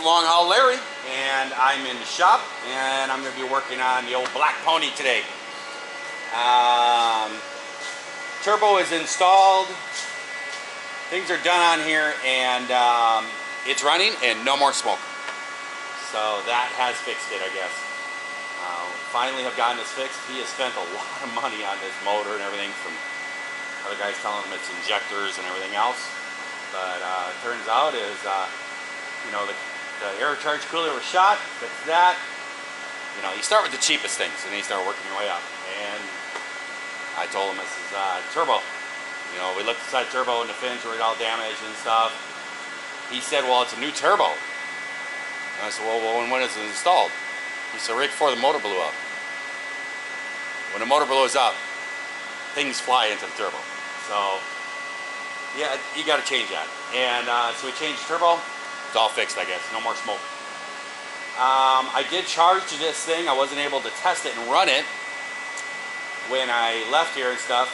Long Haul Larry, and I'm in the shop, and I'm going to be working on the old Black Pony today. Turbo is installed, things are done on here, and it's running and no more smoke. So that has fixed it, I guess. Finally have gotten this fixed. He has spent a lot of money on this motor and everything, from other guys telling him it's injectors and everything else. But it turns out is, you know, the air charge cooler was shot, fix that. You know, you start with the cheapest things and then you start working your way up. And I told him, this is turbo. You know, we looked inside turbo and the fins were all damaged and stuff. He said, well, it's a new turbo. And I said, well, when is it installed? He said, right before the motor blew up. When the motor blows up, things fly into the turbo. So, yeah, you got to change that. And so we changed the turbo. It's all fixed, I guess. No more smoke. I did charge this thing. I wasn't able to test it and run it when I left here and stuff.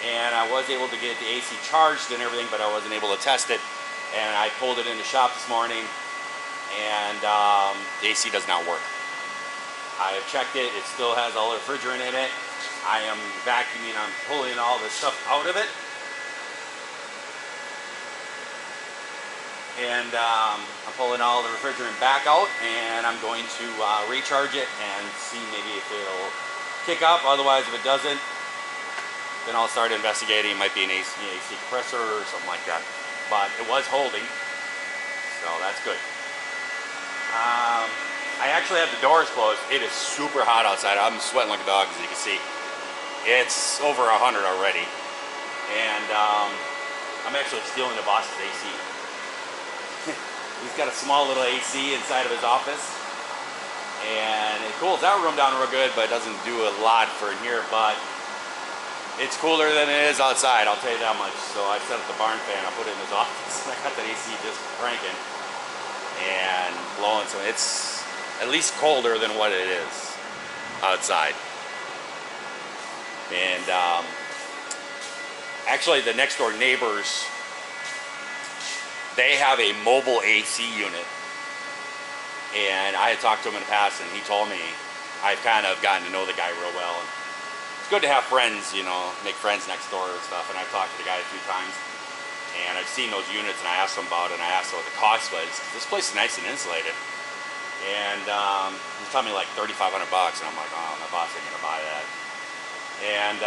And I was able to get the AC charged and everything, but I wasn't able to test it. And I pulled it in the shop this morning, and the AC does not work. I have checked it. It still has all the refrigerant in it. I am vacuuming. I'm pulling all this stuff out of it. And I'm pulling all the refrigerant back out, and I'm going to recharge it and see maybe if it'll kick up. Otherwise, if it doesn't, then I'll start investigating. It might be an AC compressor or something like that. But it was holding, so that's good. I actually have the doors closed. It is super hot outside. I'm sweating like a dog, as you can see. It's over 100 already. And I'm actually stealing the boss's AC. He's got a small little AC inside of his office. And it cools that room down real good, but it doesn't do a lot for in here. But it's cooler than it is outside, I'll tell you that much. So I set up the barn fan, I put it in his office, and I got that AC just cranking and blowing. So it's at least colder than what it is outside. And actually the next door neighbors, they have a mobile AC unit. And I had talked to him in the past, and he told me, I've kind of gotten to know the guy real well. And it's good to have friends, you know, make friends next door and stuff. And I've talked to the guy a few times, and I've seen those units, and I asked him about it, and I asked him what the cost was. This place is nice and insulated. And he's telling me like $3,500, and I'm like, oh, my boss ain't gonna buy that. And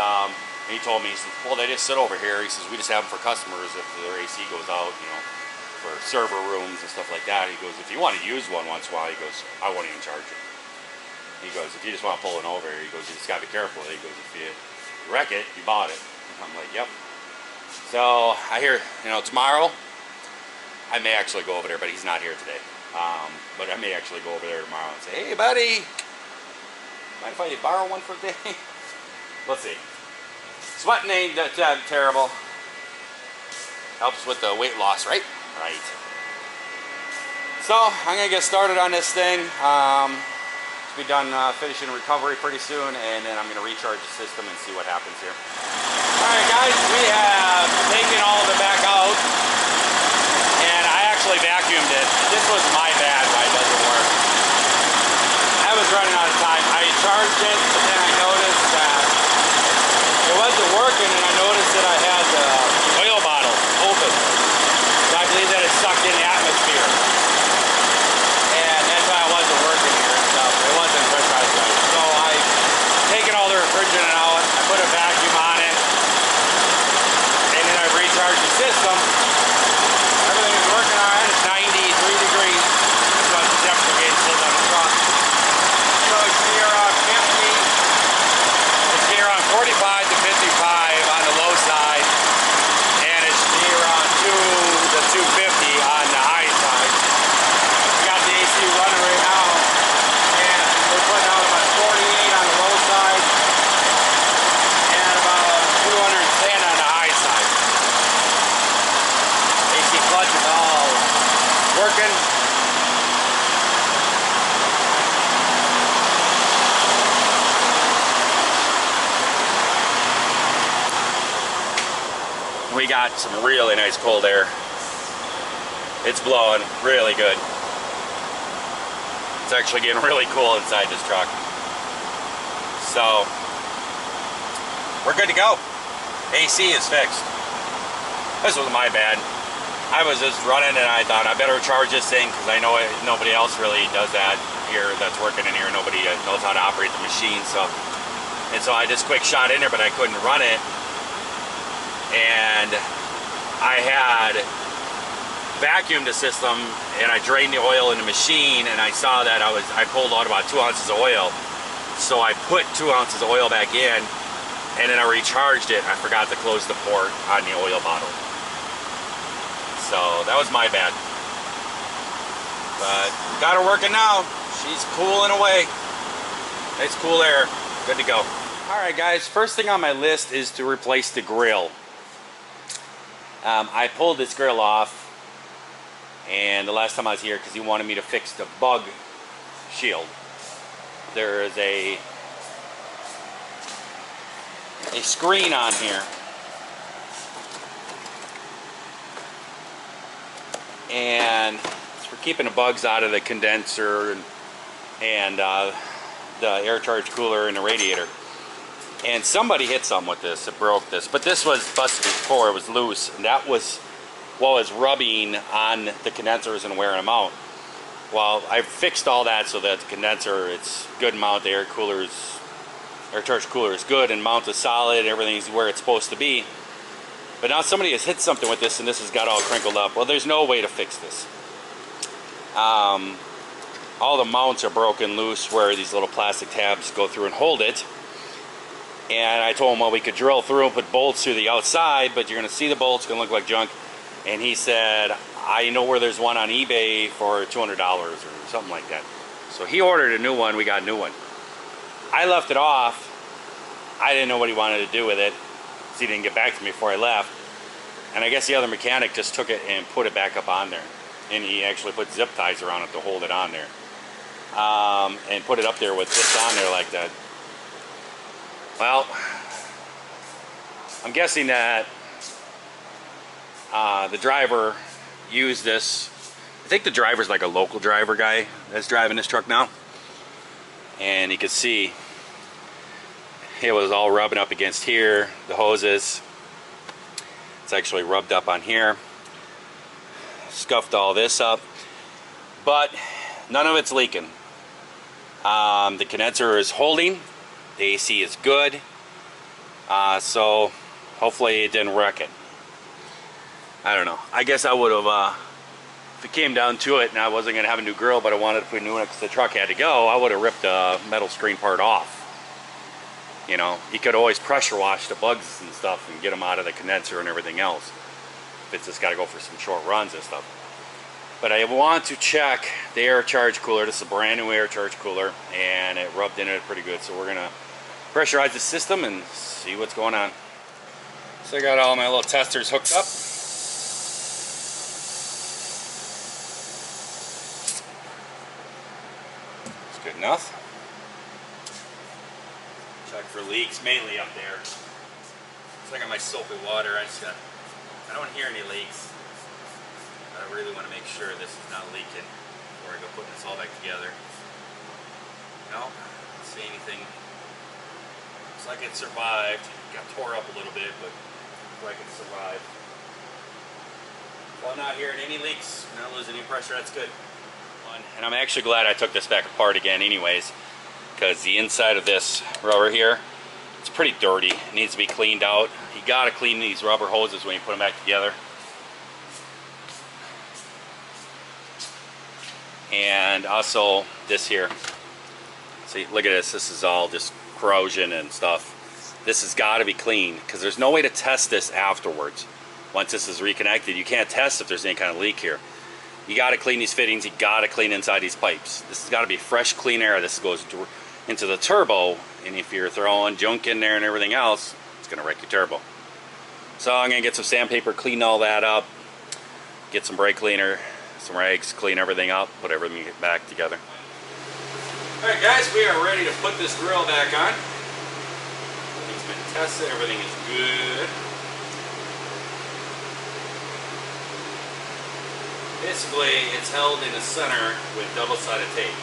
he told me, he said, well, they just sit over here. He says, we just have them for customers if their AC goes out, you know, for server rooms and stuff like that. He goes, if you want to use one once in a while, he goes, I won't even charge you. He goes, if you just want to pull it over, he goes, you just gotta be careful. He goes, if you wreck it, you bought it. I'm like, yep. So I hear, you know, tomorrow I may actually go over there, but he's not here today. But I may actually go over there tomorrow and say, hey buddy, mind if I borrow one for a day? Let's see. Sweating ain't that terrible. Helps with the weight loss, right? Right. So I'm gonna get started on this thing. Should be done finishing recovery pretty soon, and then I'm gonna recharge the system and see what happens here. Alright guys, we have taken all of it back out, and I actually vacuumed it. This was my bad why it doesn't work. I was running out of time. I charged it, but then I noticed that it wasn't working, and I noticed that I had the oil bottle open. So I believe that it sucked in the atmosphere. And that's why it wasn't working here and stuff. It wasn't pressurized right. So I've taken all the refrigerant out, I put a vacuum on it, and then I've recharged the system. Everything is working alright. It's 93 degrees. That's what the temperature gauge says on the truck. So it's here around 50. It's here around 45 to 55 on the low side. And it's here around 2 to 250 on the high side. We got the AC running right now. And we're putting out about 48 on the low side. And about 210 on the high side. AC clutch is all working. We got some really nice cold air. It's blowing really good. It's actually getting really cool inside this truck. So we're good to go. AC is fixed. This was my bad. I was just running and I thought I better charge this thing because I know nobody else really does that here that's working in here. Nobody knows how to operate the machine. So I just quick shot in there, but I couldn't run it. And I had vacuumed the system and I drained the oil in the machine, and I saw that I pulled out about 2 ounces of oil. So I put 2 ounces of oil back in, and then I recharged it. I forgot to close the port on the oil bottle. So that was my bad. But got her working now. She's cooling away. Nice cool air. Good to go. Alright guys, first thing on my list is to replace the grill. I pulled this grill off, and the last time I was here, because he wanted me to fix the bug shield. There is a screen on here, and it's for keeping the bugs out of the condenser and the air charge cooler and the radiator. And somebody hit something with this. It broke this, but this was busted before. It was loose, and that was what was rubbing on the condensers and wearing them out. Well, I fixed all that so that the condenser, it's good mount. The air charge cooler is good and mounted solid. Everything's where it's supposed to be. But now somebody has hit something with this, and this has got all crinkled up. Well, there's no way to fix this. All the mounts are broken loose where these little plastic tabs go through and hold it. And I told him, well, we could drill through and put bolts through the outside, but you're going to see the bolts, going to look like junk. And he said, I know where there's one on eBay for $200 or something like that. So he ordered a new one. We got a new one. I left it off. I didn't know what he wanted to do with it, so he didn't get back to me before I left. And I guess the other mechanic just took it and put it back up on there. And he actually put zip ties around it to hold it on there. And put it up there with this on there like that. Well, I'm guessing that the driver used this. I think the driver's like a local driver guy that's driving this truck now. And you could see it was all rubbing up against here, the hoses. It's actually rubbed up on here. Scuffed all this up. But none of it's leaking. The condenser is holding. The AC is good, so hopefully it didn't wreck it. I don't know. I guess I would have, if it came down to it and I wasn't going to have a new grill, but I wanted to put a new one because the truck had to go, I would have ripped the metal screen part off. You know, you could always pressure wash the bugs and stuff and get them out of the condenser and everything else. If it's just got to go for some short runs and stuff. But I want to check the air charge cooler. This is a brand new air charge cooler, and it rubbed in it pretty good. So we're going to pressurize the system and see what's going on. So I got all my little testers hooked up. It's good enough. Check for leaks, mainly up there. So I got my soapy water. I don't hear any leaks. I really want to make sure this is not leaking before I go putting this all back together. No, don't see anything. Looks like it survived. Got tore up a little bit, but looks like it survived. Well, I'm not hearing any leaks. Not losing any pressure. That's good. And I'm actually glad I took this back apart again anyways, because the inside of this rubber here, it's pretty dirty. It needs to be cleaned out. You got to clean these rubber hoses when you put them back together. And also this here. See, look at this. This is all just corrosion and stuff. This has got to be clean because there's no way to test this afterwards. Once this is reconnected, you can't test if there's any kind of leak here. You got to clean these fittings. You got to clean inside these pipes. This has got to be fresh, clean air. This goes into the turbo, and if you're throwing junk in there and everything else, it's going to wreck your turbo. So I'm going to get some sandpaper, clean all that up, get some brake cleaner, some rags, clean everything up, put everything back together. Alright guys, we are ready to put this grill back on. Everything's been tested, everything is good. Basically, it's held in the center with double-sided tape.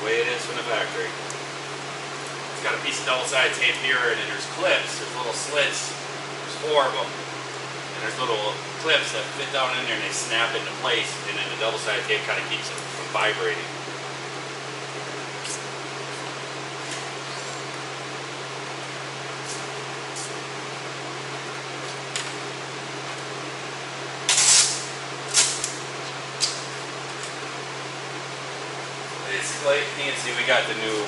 the way it is from the factory. It's got a piece of double-sided tape here, and then there's clips. There's little slits. There's 4 of them. And there's little clips that fit down in there and they snap into place, and then the double-sided tape kind of keeps it from vibrating. Basically, you can see we got the new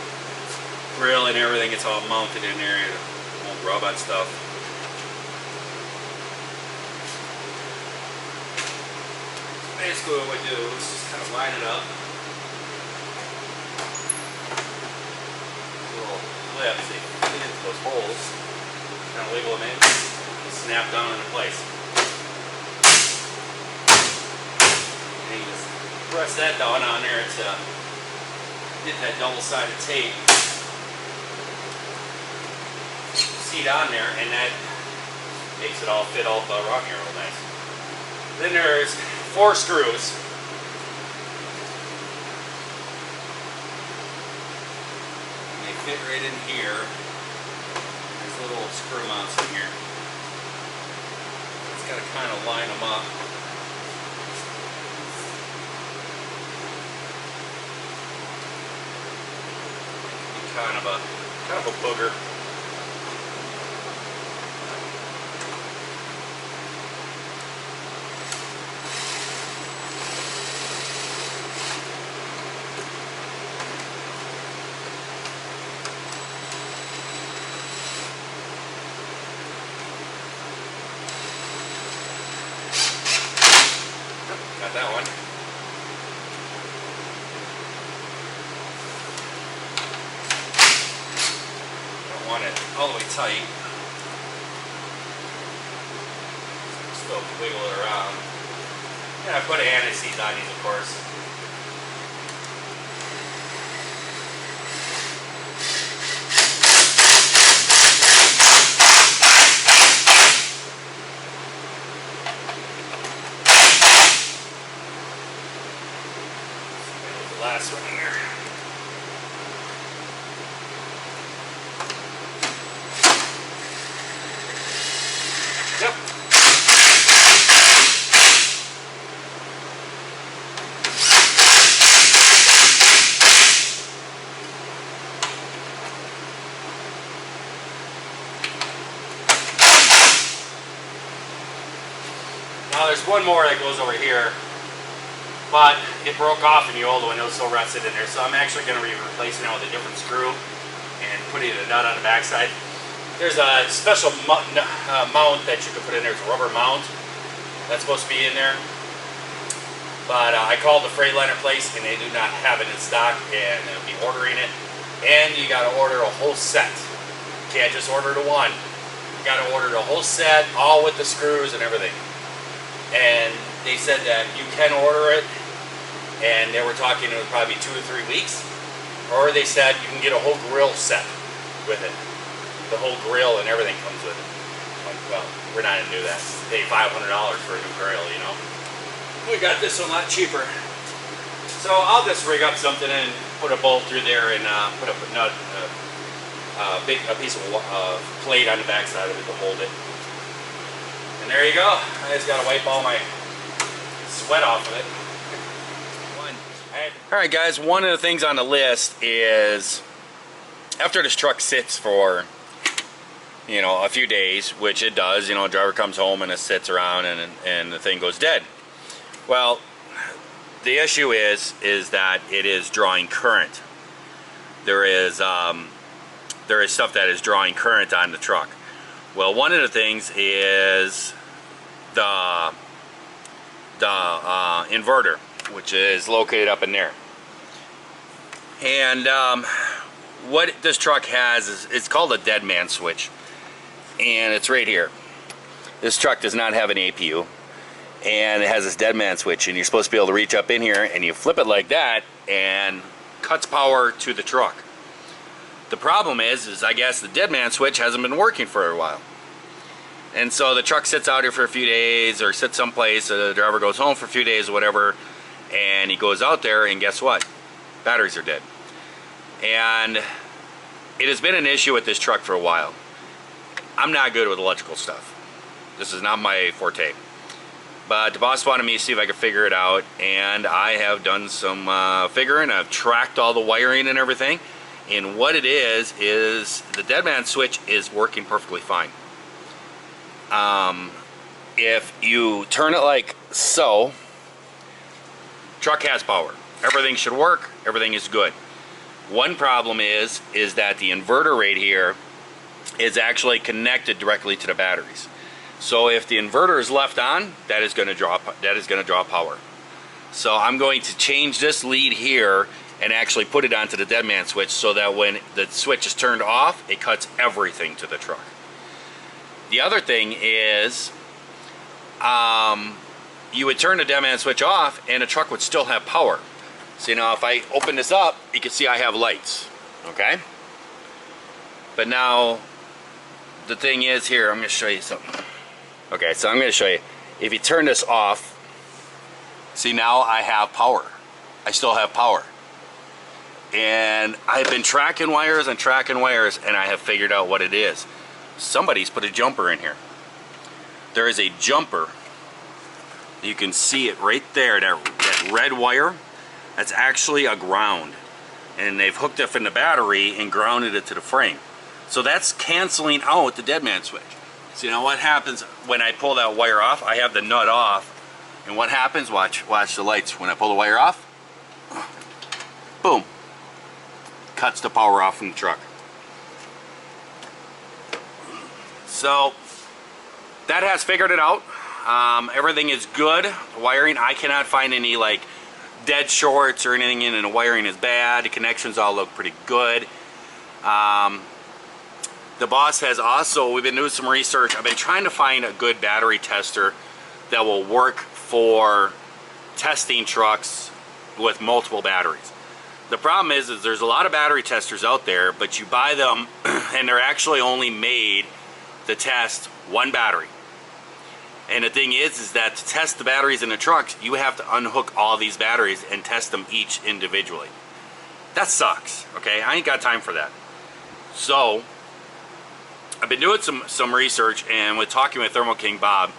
grill and everything. It's all mounted in there. It won't rub on stuff. Basically what we do is just kind of line it up. Little clips, they fit into those holes. Kind of wiggle them in and snap down into place. And you just press that down on there to get that double-sided tape seat on there, and that makes it all fit all around here real nice. Then there's 4 screws. And they fit right in here. There's little screw mounts in here. Just got to kind of line them up. Kind of a booger. Got that one. Want it all the way tight. Still wiggle it around. And I put anti-seize on these, of course. The last one here. Yep. Now there's one more that goes over here, but it broke off in the old one. It was so rusted in there, so I'm actually going to be replacing it with a different screw and putting a nut on the backside. There's a special mount that you can put in there. It's a rubber mount that's supposed to be in there. But I called the Freightliner place and they do not have it in stock, and they'll be ordering it. And you got to order a whole set. You can't just order the one. You got to order the whole set, all with the screws and everything. And they said that you can order it, and they were talking it would probably be 2 or 3 weeks. Or they said you can get a whole grill set with it. The whole grill and everything comes with it. Well, we're not going to do that. Pay $500 for a new grill, you know. We got this one a lot cheaper. So I'll just rig up something and put a bolt through there and put a nut, a piece of plate on the back side of it to hold it. And there you go. I just got to wipe all my sweat off of it. Alright guys, one of the things on the list is after this truck sits for, you know, a few days, which it does, you know, driver comes home and it sits around and the thing goes dead. Well, the issue is that it is drawing current. There is stuff that is drawing current on the truck. Well, one of the things is the inverter, which is located up in there. And what this truck has is, it's called a dead man switch, and it's right here. This truck does not have an APU, and it has this dead man switch, and you're supposed to be able to reach up in here and you flip it like that and cuts power to the truck. The problem is I guess the dead man switch hasn't been working for a while, and so the truck sits out here for a few days or sits someplace. The driver goes home for a few days or whatever, and he goes out there and guess what? Batteries are dead. And it has been an issue with this truck for a while. I'm not good with electrical stuff. This is not my forte. But the boss wanted me to see if I could figure it out, and I have done some figuring. I've tracked all the wiring and everything, and what it is the dead man switch is working perfectly fine. If you turn it like so, truck has power. Everything should work. Everything is good. One problem is that the inverter right here is actually connected directly to the batteries. So if the inverter is left on, that is going to draw power. So I'm going to change this lead here and actually put it onto the dead man switch, so that when the switch is turned off, it cuts everything to the truck. The other thing is, you would turn the dead man switch off and the truck would still have power. So now if I open this up, you can see I have lights, okay? But now the thing is here, I'm going to show you something. Okay, so I'm going to show you. If you turn this off, see, now I have power. I still have power. And I've been tracking wires and tracking wires, and I have figured out what it is. Somebody's put a jumper in here. There is a jumper. You can see it right there, that red wire. That's actually a ground. And they've hooked up in the battery and grounded it to the frame. So that's canceling out the dead man switch. So now what happens when I pull that wire off? I have the nut off, and what happens? Watch the lights. When I pull the wire off, boom, cuts the power off from the truck. So that has figured it out. Everything is good. The wiring, I cannot find any like dead shorts or anything in, and the wiring is bad. The connections all look pretty good. The boss has also, we've been doing some research. I've been trying to find a good battery tester that will work for testing trucks with multiple batteries. The problem is there's a lot of battery testers out there, but you buy them and they're actually only made to test one battery. And the thing is that to test the batteries in the trucks, you have to unhook all these batteries and test them each individually. That sucks, okay? I ain't got time for that. So I've been doing some research, and with talking with Thermo King Bob,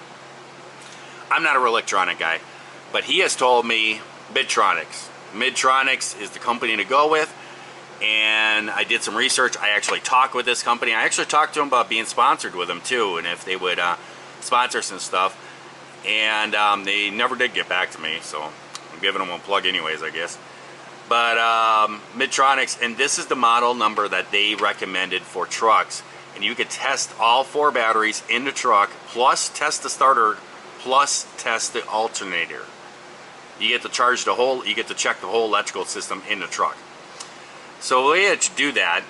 I'm not a real electronic guy, but he has told me Midtronics. Midtronics is the company to go with, and I did some research. I actually talked with this company. I actually talked to them about being sponsored with them too, and if they would sponsor some stuff, and they never did get back to me, so I'm giving them a plug anyways, I guess. But Midtronics, and this is the model number that they recommended for trucks. And you could test all 4 batteries in the truck, plus test the starter, plus test the alternator. You get to charge the whole, you get to check the whole electrical system in the truck. So the way that you do that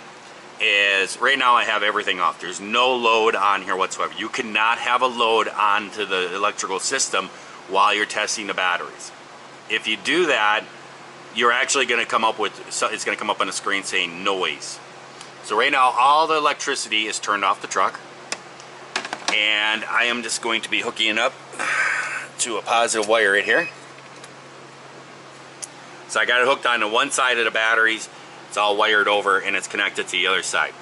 is, right now I have everything off. There's no load on here whatsoever. You cannot have a load onto the electrical system while you're testing the batteries. If you do that, you're actually going to come up with, it's going to come up on the screen saying noise. So right now all the electricity is turned off the truck, and I am just going to be hooking it up to a positive wire right here. So I got it hooked onto one side of the batteries, it's all wired over, and it's connected to the other side.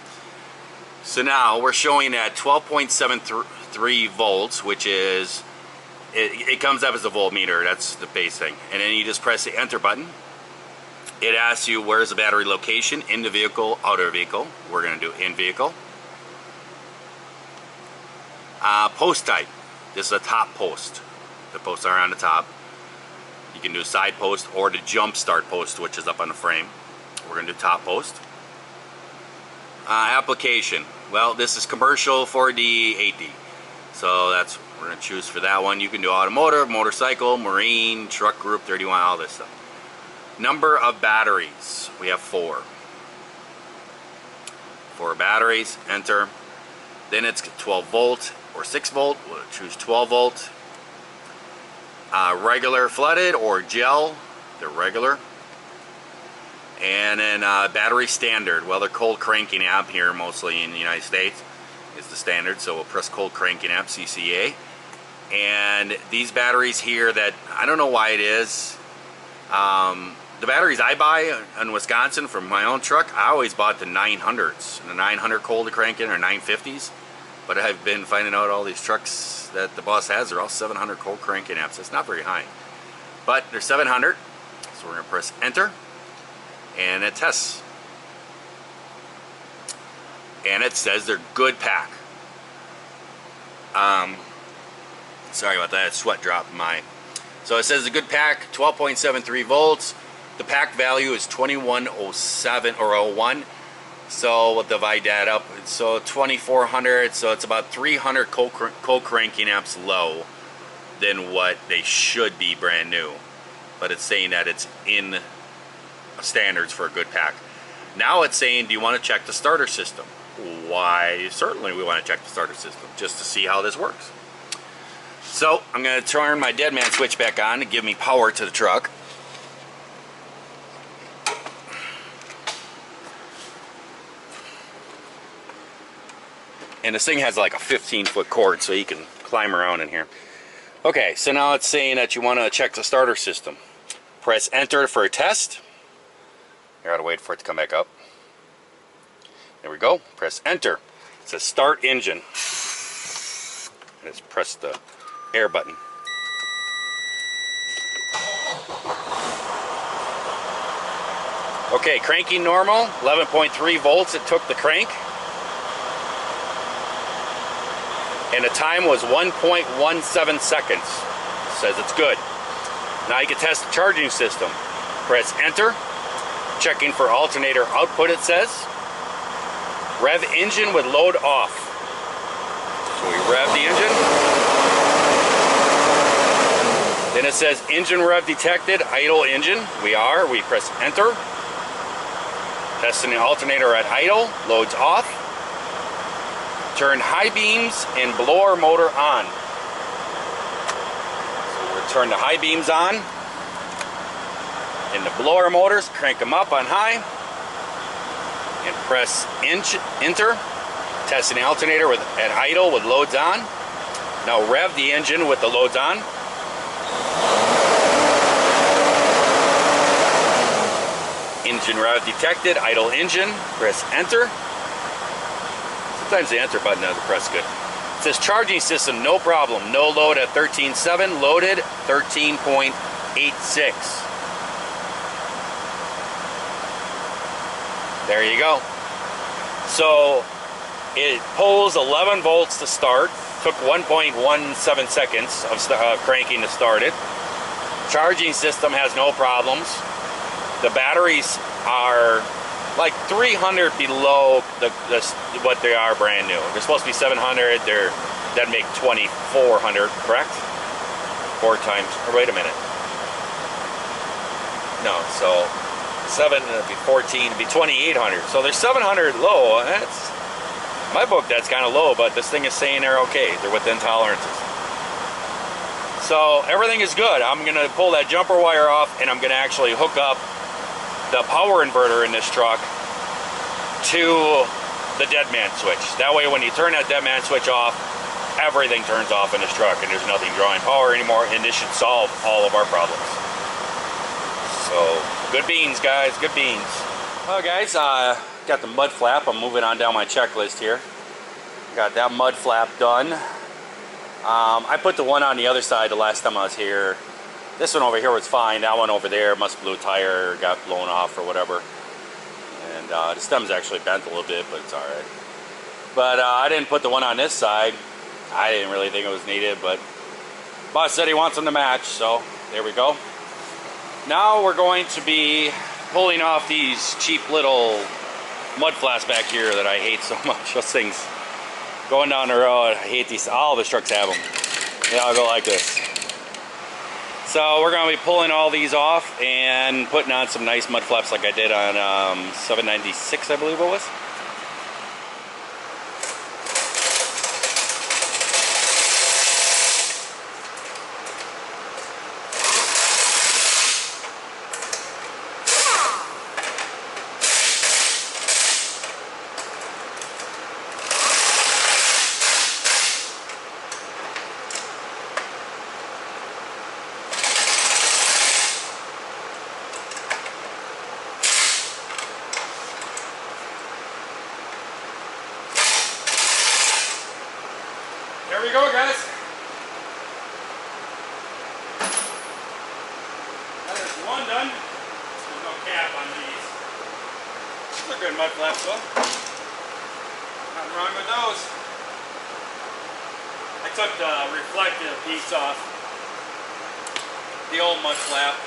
So now we're showing at 12.73 volts, which is, it comes up as a voltmeter, that's the base thing. And then you just press the enter button. It asks you where's the battery location, in the vehicle, out of vehicle. We're going to do in vehicle. Post type. This is a top post. The posts are on the top. You can do side post or the jump start post, which is up on the frame. We're going to do top post. Application. Well, this is commercial 4D, 8D. So that's, we're going to choose for that one. You can do automotive, motorcycle, marine, truck group 31, all this stuff. Number of batteries, we have 4. 4 batteries, enter. Then it's 12 volt or 6 volt, we'll choose 12 volt. Regular flooded or gel, they're regular. And then battery standard, well, they're cold cranking amp here mostly in the United States is the standard, so we'll press cold cranking amp, CCA. And these batteries here that, I don't know why it is, the batteries I buy in Wisconsin from my own truck, I always bought the 900s, the 900 coal to crank in, or 950s. But I've been finding out all these trucks that the boss has are all 700 coal cranking amps. It's not very high, but they're 700. So we're gonna press enter, and it tests. And it says they're good pack. Sorry about that, sweat dropped mine. So it says a good pack, 12.73 volts. The pack value is 2107 or 01. So we'll divide that up. So 2400, so it's about 300 coal cranking amps low than what they should be brand new. But it's saying that it's in standards for a good pack. Now it's saying, do you want to check the starter system? Why, certainly we want to check the starter system just to see how this works. So I'm going to turn my dead man switch back on to give me power to the truck. And this thing has like a 15-foot cord, so you can climb around in here. Okay, so now it's saying that you want to check the starter system. Press enter for a test. I gotta wait for it to come back up. There we go. Press enter. It says start engine. And just press the air button. Okay, cranking normal, 11.3 volts. It took the crank. And the time was 1.17 seconds. It says it's good. Now you can test the charging system. Press enter. Checking for alternator output, it says. Rev engine with load off. So we rev the engine. Then it says engine rev detected, idle engine. We press enter. Testing the alternator at idle, loads off. Turn high beams and blower motor on. So we'll turn the high beams on. And the blower motors, crank them up on high. And press enter. Testing the alternator at idle with loads on. Now rev the engine with the loads on. Engine rev detected, idle engine. Press enter. Sometimes the enter button doesn't press good. It says charging system, no problem. No load at 13.7, loaded 13.86. There you go. So it pulls 11 volts to start. Took 1.17 seconds of cranking to start it. Charging system has no problems. The batteries are like 300 below what they are brand new. They're supposed to be 700. That'd make 2400, correct? 4 times. Or wait a minute. No, so 7 would be 14, it'd be 2800. So they're 700 low. That's my book. That's kind of low, but this thing is saying they're okay. They're within tolerances. So everything is good. I'm gonna pull that jumper wire off, and I'm gonna actually hook up the power inverter in this truck to the dead man switch. That way when you turn that dead man switch off, everything turns off in this truck and there's nothing drawing power anymore, and this should solve all of our problems. So good beans, guys, good beans. Well guys, got the mud flap. I'm moving on down my checklist here. Got that mud flap done. I put the one on the other side the last time I was here. This one over here was fine. That one over there must blew a tire, got blown off or whatever. And the stem's actually bent a little bit, but it's alright. But I didn't put the one on this side. I didn't really think it was needed, but boss said he wants them to match, so there we go. Now we're going to be pulling off these cheap little mud flaps back here that I hate so much. Those things going down the road, I hate these. All the trucks have them. They all go like this. So we're going to be pulling all these off and putting on some nice mud flaps like I did on 796, I believe it was. Here we go, guys. There's one done. There's no cap on these. These are good mud flaps though. Nothing wrong with those. I took the reflective piece off the old mud flap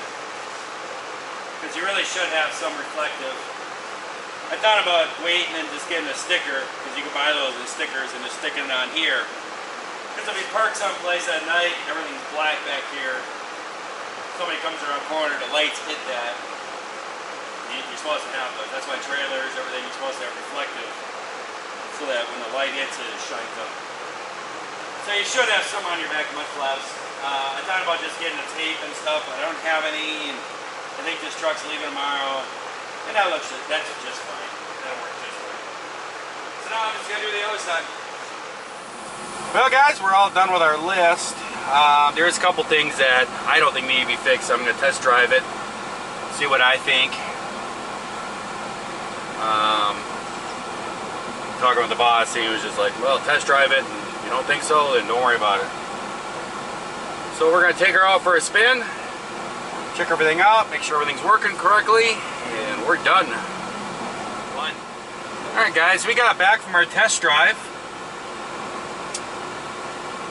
because you really should have some reflective. I thought about waiting and just getting a sticker, because you can buy those as stickers and just sticking it on here. Because if you park someplace at night, everything's black back here. Somebody comes around the corner, the lights hit that. You're supposed to have those. That's why trailers, everything, you're supposed to have reflective, so that when the light hits it, it shines up. So you should have some on your back mud flaps. I thought about just getting a tape and stuff, but I don't have any, and I think this truck's leaving tomorrow. And that's just fine. That'll work just fine. So now I'm just gonna do the other side. Well guys, we're all done with our list. There's a couple things that I don't think need to be fixed. I'm gonna test drive it, see what I think. Talking with the boss, he was just like, well, test drive it, and if you don't think so, then don't worry about it. So we're gonna take her out for a spin, check everything out, make sure everything's working correctly, and we're done. Alright guys, we got back from our test drive,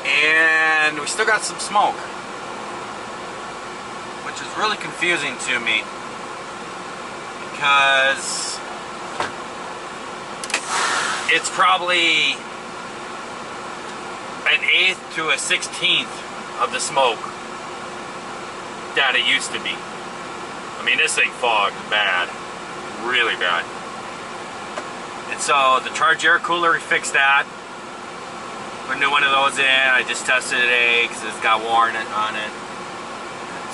and we still got some smoke, which is really confusing to me, because it's probably an 1/8 to a 1/16 of the smoke that it used to be. I mean, this thing fogged bad, really bad. And so the charge air cooler, we fixed that. Put a new one of those in. I just tested it today because it's got worn on it,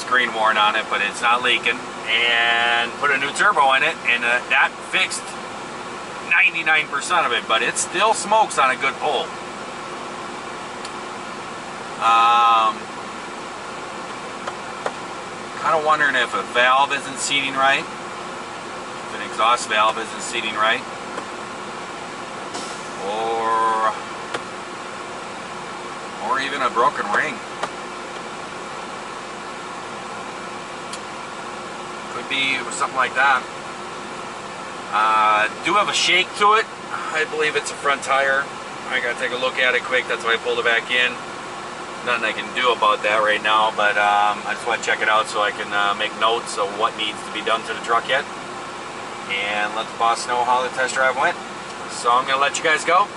screen worn on it, but it's not leaking. And put a new turbo in it, and that fixed 99% of it, but it still smokes on a good pull. Kind of wondering if a valve isn't seating right, if an exhaust valve isn't seating right, or even a broken ring. Could be something like that. Do have a shake to it. I believe it's a front tire. I gotta take a look at it quick. That's why I pulled it back in. Nothing I can do about that right now, but I just want to check it out so I can make notes of what needs to be done to the truck yet, and let the boss know how the test drive went. So I'm gonna let you guys go.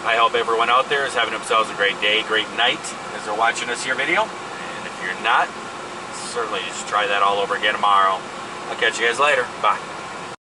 I hope everyone out there is having themselves a great day, great night as they're watching this here video, and if you're not, certainly just try that all over again tomorrow. I'll catch you guys later. Bye.